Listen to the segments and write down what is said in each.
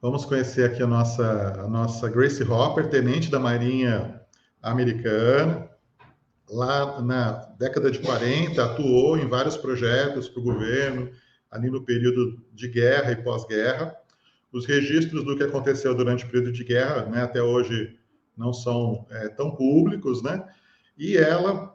Vamos conhecer aqui a nossa Grace Hopper, tenente da Marinha Americana. Lá na década de 40, atuou em vários projetos para o governo, ali no período de guerra e pós-guerra. Os registros do que aconteceu durante o período de guerra, né, até hoje não são tão públicos, né? E ela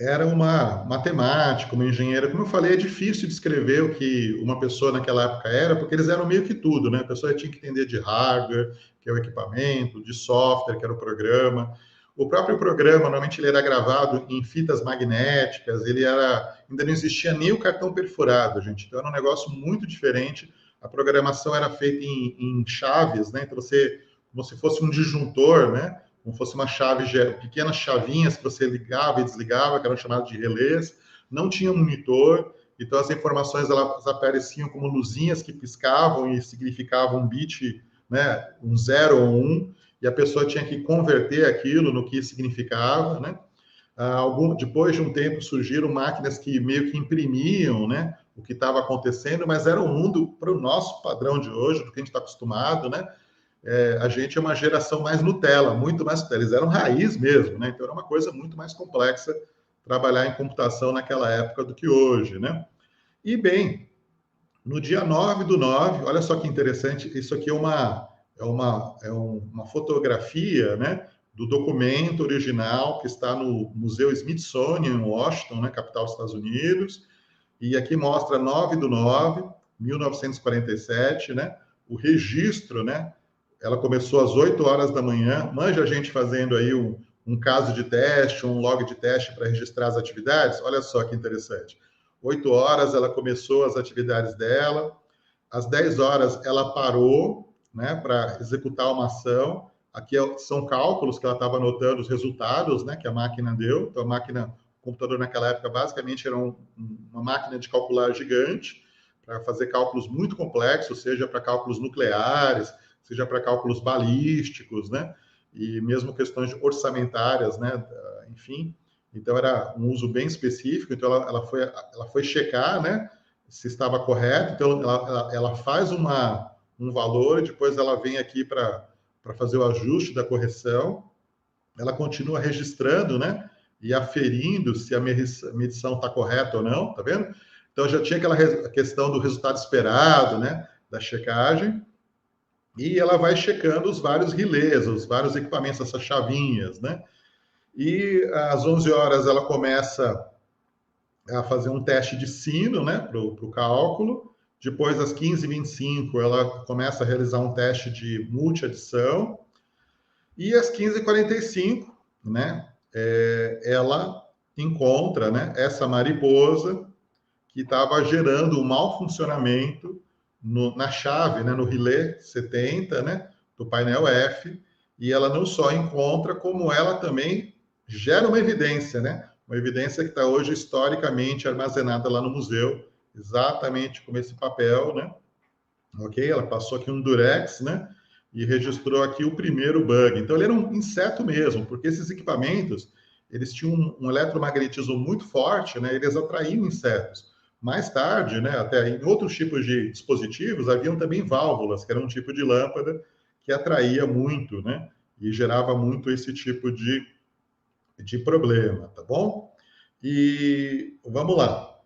era uma matemática, uma engenheira. Como eu falei, é difícil descrever o que uma pessoa naquela época era, porque eles eram meio que tudo, né? A pessoa tinha que entender de hardware, que é o equipamento, de software, que era o programa. O próprio programa, normalmente ele era gravado em fitas magnéticas, ainda não existia nem o cartão perfurado, gente. Então era um negócio muito diferente. A programação era feita em chaves, né? Então como se fosse um disjuntor, né? Como fosse uma chave, pequenas chavinhas que você ligava e desligava, que eram chamadas de relés, não tinha monitor, então as informações elas apareciam como luzinhas que piscavam e significavam um bit, né, um 0 ou 1, e a pessoa tinha que converter aquilo no que significava, né? Depois de um tempo surgiram máquinas que meio que imprimiam, né, o que estava acontecendo, mas era um mundo para o nosso padrão de hoje, do que a gente está acostumado, né? A gente é uma geração mais Nutella, muito mais Nutella. Eles eram raiz mesmo, né? Então era uma coisa muito mais complexa trabalhar em computação naquela época do que hoje, né? E bem, no dia 9/9, olha só que interessante, isso aqui é uma fotografia, né, do documento original que está no Museu Smithsonian, em Washington, né, capital dos Estados Unidos, e aqui mostra 9/9, 1947, né, o registro, né, ela começou às 8 horas da manhã. Manja a gente fazendo aí um caso de teste, um log de teste para registrar as atividades. Olha só que interessante. 8 horas ela começou as atividades dela. Às 10 horas ela parou, né, para executar uma ação. Aqui são cálculos que ela estava anotando os resultados, né, que a máquina deu. Então o computador naquela época basicamente era uma máquina de calcular gigante para fazer cálculos muito complexos, seja para cálculos nucleares, seja para cálculos balísticos, né? E mesmo questões orçamentárias, né? Enfim, então era um uso bem específico. Então ela foi checar, né? Se estava correto. Então ela faz um valor, depois ela vem aqui para fazer o ajuste da correção. Ela continua registrando, né? E aferindo se a medição está correta ou não, tá vendo? Então já tinha aquela questão do resultado esperado, né? Da checagem. E ela vai checando os vários relés, os vários equipamentos, essas chavinhas, né? E às 11 horas ela começa a fazer um teste de sino, né, para o cálculo. Depois, às 15h25, ela começa a realizar um teste de multiadição. E às 15h45, né, ela encontra, né, essa mariposa que estava gerando um mau funcionamento na chave, né, no relé 70, né, do painel F, e ela não só encontra, como ela também gera uma evidência, né, uma evidência que está hoje historicamente armazenada lá no museu, exatamente como esse papel, né, ok? Ela passou aqui um durex, né, e registrou aqui o primeiro bug. Então ele era um inseto mesmo, porque esses equipamentos, eles tinham um eletromagnetismo muito forte, né, eles atraíam insetos. Mais tarde, né, até em outros tipos de dispositivos, haviam também válvulas, que era um tipo de lâmpada que atraía muito, né, e gerava muito esse tipo de problema, tá bom? E vamos lá.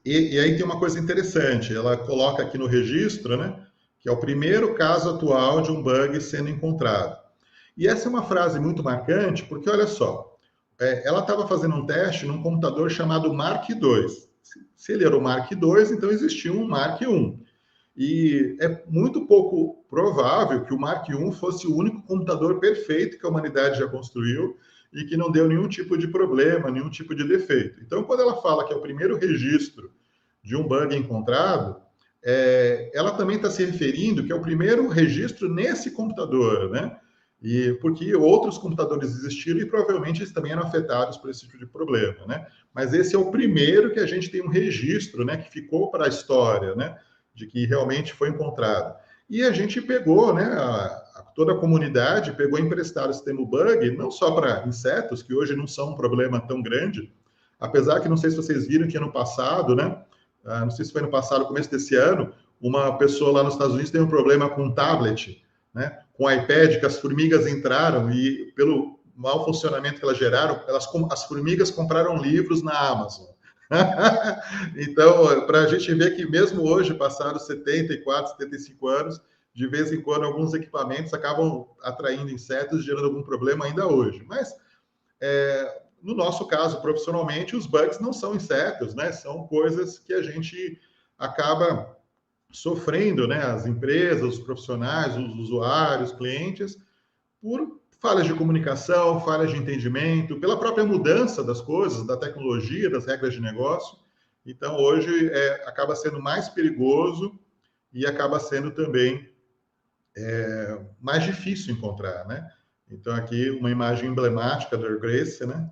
E aí tem uma coisa interessante, ela coloca aqui no registro, né, que é o primeiro caso atual de um bug sendo encontrado. E essa é uma frase muito marcante, porque olha só, ela estava fazendo um teste num computador chamado Mark II. Se ele era o Mark II, então existia um Mark I. E é muito pouco provável que o Mark I fosse o único computador perfeito que a humanidade já construiu e que não deu nenhum tipo de problema, nenhum tipo de defeito. Então, quando ela fala que é o primeiro registro de um bug encontrado, ela também está se referindo que é o primeiro registro nesse computador, né? E porque outros computadores existiram e provavelmente eles também eram afetados por esse tipo de problema, né? Mas esse é o primeiro que a gente tem um registro, né? Que ficou para a história, né? De que realmente foi encontrado. E a gente pegou, né? Toda a comunidade pegou emprestado esse termo bug, não só para insetos, que hoje não são um problema tão grande, apesar que não sei se vocês viram que ano passado, né? Não sei se foi ano passado, começo desse ano, uma pessoa lá nos Estados Unidos teve um problema com um tablet, né, com o iPad, que as formigas entraram e, pelo mau funcionamento que elas geraram, as formigas compraram livros na Amazon. Então, para a gente ver que mesmo hoje, passados 74, 75 anos, de vez em quando alguns equipamentos acabam atraindo insetos, gerando algum problema ainda hoje. Mas, no nosso caso, profissionalmente, os bugs não são insetos, né? São coisas que a gente acaba sofrendo, né? As empresas, os profissionais, os usuários, clientes, por falhas de comunicação, falhas de entendimento, pela própria mudança das coisas, da tecnologia, das regras de negócio. Então, hoje, acaba sendo mais perigoso e acaba sendo também mais difícil encontrar, né? Então, aqui uma imagem emblemática da Grace, né?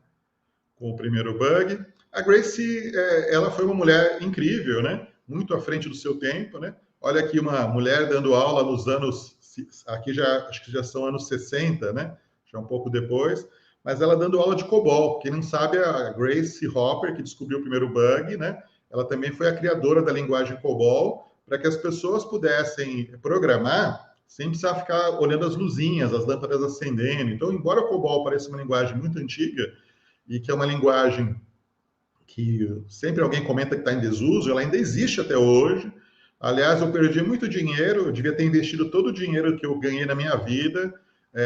Com o primeiro bug. A Grace, ela foi uma mulher incrível, né? Muito à frente do seu tempo, né? Olha aqui uma mulher dando aula nos anos, aqui já acho que já são anos 60, né? Já um pouco depois, mas ela dando aula de COBOL. Quem não sabe, a Grace Hopper, que descobriu o primeiro bug, né? Ela também foi a criadora da linguagem COBOL, para que as pessoas pudessem programar sem precisar ficar olhando as luzinhas, as lâmpadas acendendo. Então, embora o COBOL pareça uma linguagem muito antiga, e que é uma linguagem que sempre alguém comenta que está em desuso, ela ainda existe até hoje. Aliás, eu perdi muito dinheiro, eu devia ter investido todo o dinheiro que eu ganhei na minha vida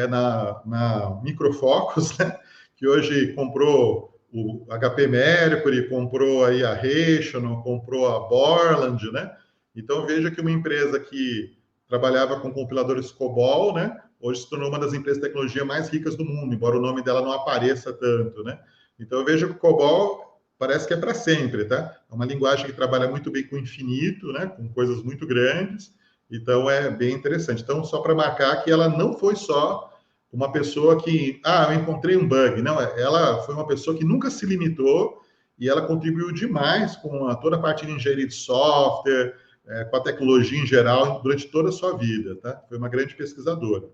na Microfocus, né? Que hoje comprou o HP Mercury, comprou aí a Rational, comprou a Borland, né? Então veja que uma empresa que trabalhava com compiladores COBOL, né? Hoje se tornou uma das empresas de tecnologia mais ricas do mundo, embora o nome dela não apareça tanto, né? Então eu vejo que o COBOL parece que é para sempre, tá? É uma linguagem que trabalha muito bem com o infinito, né? Com coisas muito grandes. Então é bem interessante. Então, só para marcar que ela não foi só uma pessoa que, eu encontrei um bug. Não, ela foi uma pessoa que nunca se limitou e ela contribuiu demais com toda a parte de engenharia de software, com a tecnologia em geral, durante toda a sua vida, tá? Foi uma grande pesquisadora.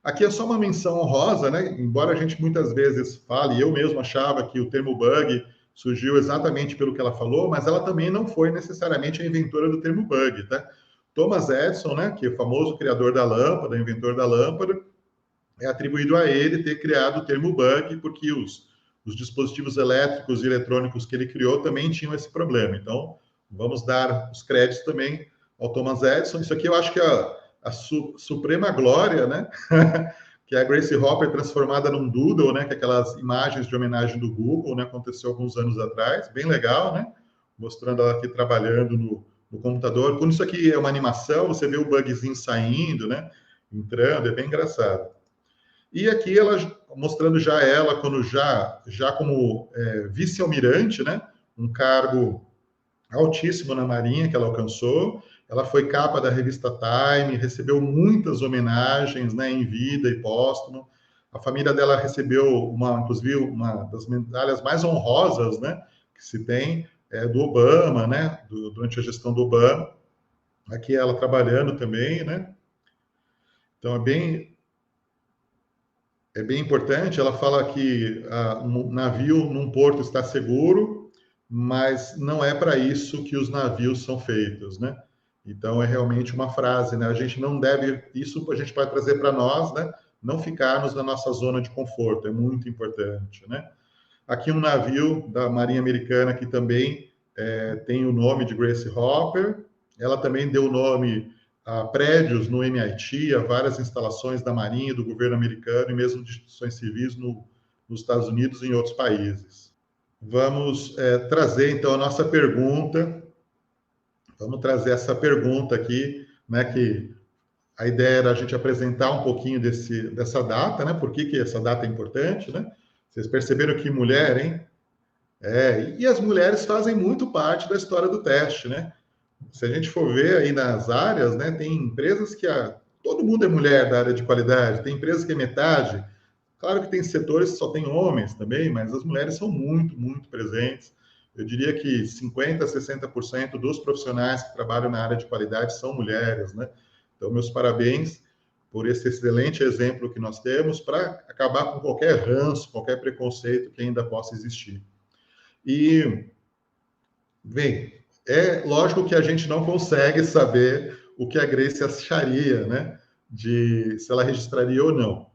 Aqui é só uma menção honrosa, né? Embora a gente muitas vezes fale, eu mesmo achava que o termo bug surgiu exatamente pelo que ela falou, mas ela também não foi necessariamente a inventora do termo bug, tá? Thomas Edison, né, que é o famoso criador da lâmpada, inventor da lâmpada, é atribuído a ele ter criado o termo bug, porque os dispositivos elétricos e eletrônicos que ele criou também tinham esse problema. Então, vamos dar os créditos também ao Thomas Edison. Isso aqui eu acho que é a suprema glória, né? Que é a Grace Hopper transformada num doodle, né? Que é aquelas imagens de homenagem do Google, né? Aconteceu alguns anos atrás, bem legal, né? Mostrando ela aqui trabalhando no computador. Quando isso aqui é uma animação, você vê o bugzinho saindo, né? Entrando, é bem engraçado. E aqui ela mostrando já ela quando já como vice-almirante, né? Um cargo altíssimo na Marinha que ela alcançou. Ela foi capa da revista Time, recebeu muitas homenagens, né, em vida e póstumo. A família dela recebeu inclusive, uma das medalhas mais honrosas, né, que se tem do Obama, né, durante a gestão do Obama. Aqui ela trabalhando também, né. Então é bem importante. Ela fala que um navio num porto está seguro, mas não é para isso que os navios são feitos, né? Então é realmente uma frase, né? A gente não deve, isso a gente pode trazer para nós, né? Não ficarmos na nossa zona de conforto, é muito importante, né? Aqui um navio da Marinha Americana que também tem o nome de Grace Hopper. Ela também deu o nome a prédios no MIT, a várias instalações da Marinha, do governo americano e mesmo de instituições civis nos Estados Unidos e em outros países. Vamos trazer, então, a nossa pergunta. Vamos trazer essa pergunta aqui, né, que a ideia era a gente apresentar um pouquinho dessa data, né? Por que essa data é importante, né? Vocês perceberam que mulher, hein? E as mulheres fazem muito parte da história do teste, né? Se a gente for ver aí nas áreas, né, tem empresas que todo mundo é mulher da área de qualidade, tem empresas que é metade. Claro que tem setores que só tem homens também, mas as mulheres são muito, muito presentes. Eu diria que 50%, 60% dos profissionais que trabalham na área de qualidade são mulheres, né? Então, meus parabéns por esse excelente exemplo que nós temos para acabar com qualquer ranço, qualquer preconceito que ainda possa existir. E, bem, É lógico que a gente não consegue saber o que a Grace acharia, né? De se ela registraria ou não.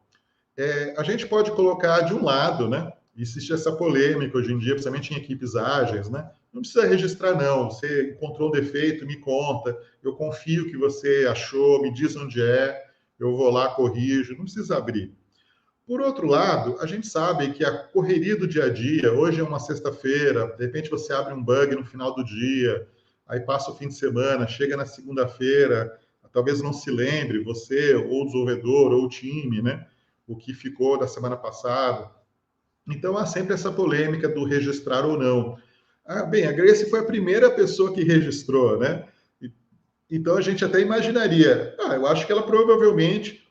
A gente pode colocar de um lado, né? Existe essa polêmica hoje em dia, principalmente em equipes ágeis, né? Não precisa registrar, não. Você encontrou um defeito, me conta. Eu confio que você achou, me diz onde é, eu vou lá, corrijo. Não precisa abrir. Por outro lado, a gente sabe que a correria do dia a dia, hoje é uma sexta-feira, de repente você abre um bug no final do dia, aí passa o fim de semana, chega na segunda-feira, talvez não se lembre, você, ou o desenvolvedor, ou o time, né? O que ficou da semana passada. Então há sempre essa polêmica do registrar ou não. Bem, a Grace foi a primeira pessoa que registrou, né? Então a gente até imaginaria, eu acho que ela provavelmente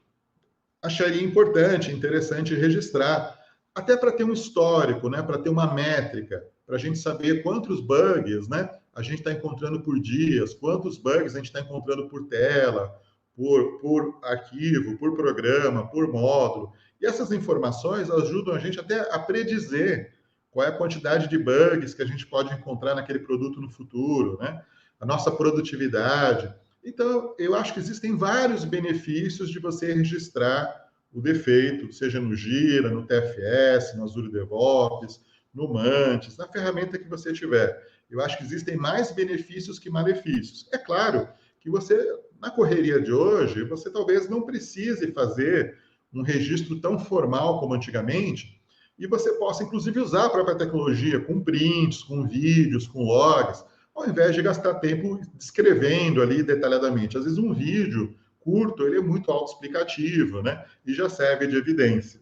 acharia importante, interessante registrar, até para ter um histórico, né? Para ter uma métrica, para a gente saber quantos bugs, né? A gente está encontrando por dias, quantos bugs a gente está encontrando por tela, por arquivo, por programa, por módulo. E essas informações ajudam a gente até a predizer qual é a quantidade de bugs que a gente pode encontrar naquele produto no futuro, né? A nossa produtividade. Então, eu acho que existem vários benefícios de você registrar o defeito, seja no Gira, no TFS, no Azure DevOps, no Mantis, na ferramenta que você tiver. Eu acho que existem mais benefícios que malefícios. É claro que você, na correria de hoje, você talvez não precise fazer um registro tão formal como antigamente, e você possa, inclusive, usar a própria tecnologia com prints, com vídeos, com logs, ao invés de gastar tempo descrevendo ali detalhadamente. Às vezes um vídeo curto, ele é muito autoexplicativo, né? E já serve de evidência.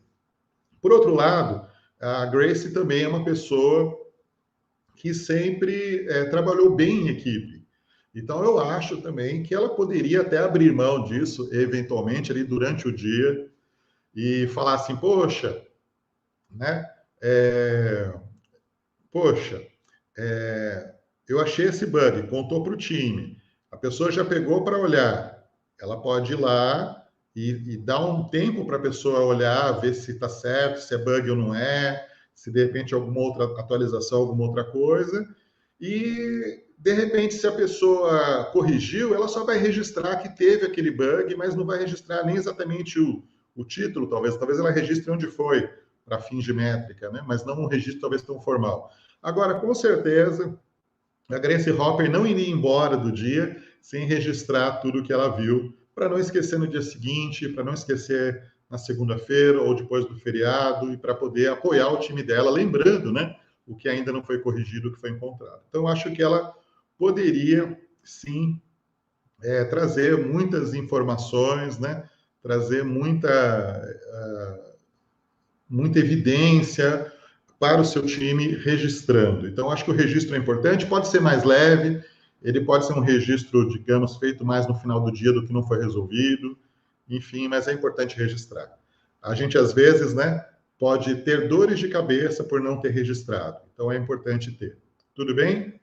Por outro lado, a Grace também é uma pessoa que sempre trabalhou bem em equipe. Então, eu acho também que ela poderia até abrir mão disso, eventualmente, ali durante o dia, e falar assim, poxa, né? É, poxa, eu achei esse bug, contou para o time. A pessoa já pegou para olhar. Ela pode ir lá e dar um tempo para a pessoa olhar, ver se está certo, se é bug ou não é, se de repente alguma outra atualização, alguma outra coisa. E de repente, se a pessoa corrigiu, ela só vai registrar que teve aquele bug, mas não vai registrar nem exatamente o título, talvez. Talvez ela registre onde foi, para fins de métrica, né? Mas não um registro talvez tão formal. Agora, com certeza, a Grace Hopper não iria embora do dia sem registrar tudo que ela viu, para não esquecer no dia seguinte, para não esquecer na segunda-feira ou depois do feriado, e para poder apoiar o time dela, lembrando, né, o que ainda não foi corrigido, o que foi encontrado. Então, acho que ela poderia, sim, trazer muitas informações, né, trazer muita evidência para o seu time registrando. Então, acho que o registro é importante, pode ser mais leve, ele pode ser um registro, digamos, feito mais no final do dia do que não foi resolvido, enfim, mas é importante registrar. A gente, às vezes, né, pode ter dores de cabeça por não ter registrado, então é importante ter. Tudo bem?